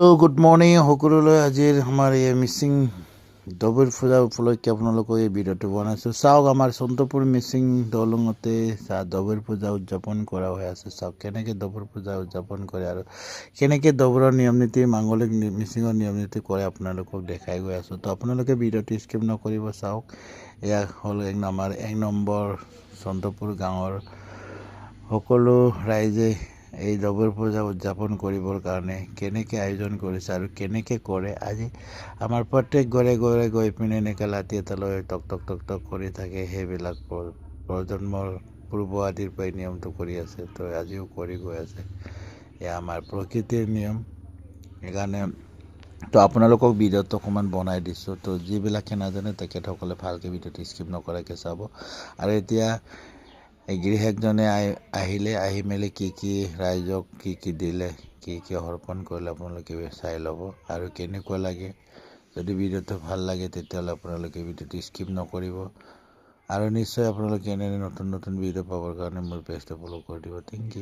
Good morning সকলোলৈ। আজিৰ আমাৰ এই মিচিং দবৈৰ পূজা উপলক্ষে আপোনালোকক এই ভিডিঅ'টো বনাইছোঁ। চাওক, আমাৰ চন্দ্ৰপুৰ মিচিং দলঙতে দবৈৰ পূজা উদযাপন কৰা হৈ আছে। চাওক কেনেকৈ দবৈৰ পূজা উদযাপন কৰে আৰু কেনেকৈ দবৈৰ নিয়ম নীতি, মাংগলিক মিচিঙৰ নিয়ম নীতি কৰে আপোনালোকক দেখাই গৈ আছোঁ। তো আপোনালোকে ভিডিঅ'টো স্কিপ নকৰিব। চাওক, এয়া হ'ল আমাৰ 1 নম্বৰ চন্দ্ৰপুৰ গাঁৱৰ সকলো ৰাইজে এই দবৈৰ পূজা উদযাপন কৰিবৰ কাৰণে কেনেকৈ আয়োজন কৰিছে আৰু কেনেকৈ কৰে। আজি আমাৰ প্ৰত্যেক ঘৰে ঘৰে গৈ পিনে এনেকৈ লাঠি এটা লৈ টক টক টক টক কৰি থাকে। সেইবিলাক প্ৰজন্মৰ পূৰ্ব আদিৰ পৰাই নিয়মটো কৰি আছে, তো আজিও কৰি গৈ আছে। এয়া আমাৰ প্ৰকৃতিৰ নিয়ম। সেইকাৰণে তো আপোনালোকক ভিডিঅ'টো অকণমান বনাই দিছোঁ। তো যিবিলাকে নাজানে তেখেতসকলে ভালকৈ ভিডিঅ'টো স্কিপ নকৰাকৈ চাব। আৰু এতিয়া এই গৃহিণীজনে আহি মেলি কি ৰাইজক কি দিলে, কি অৰ্পণ কৰিলে আপোনালোকে চাই ল'ব আৰু কেনেকুৱা লাগে। যদি ভিডিঅ'টো ভাল লাগে তেতিয়াহ'লে আপোনালোকে ভিডিঅ'টো স্কিপ নকৰিব আৰু নিশ্চয় আপোনালোকে এনে নতুন ভিডিঅ' পাবৰ কাৰণে মোৰ পেজটো ফ'ল' কৰি দিব। Thank U.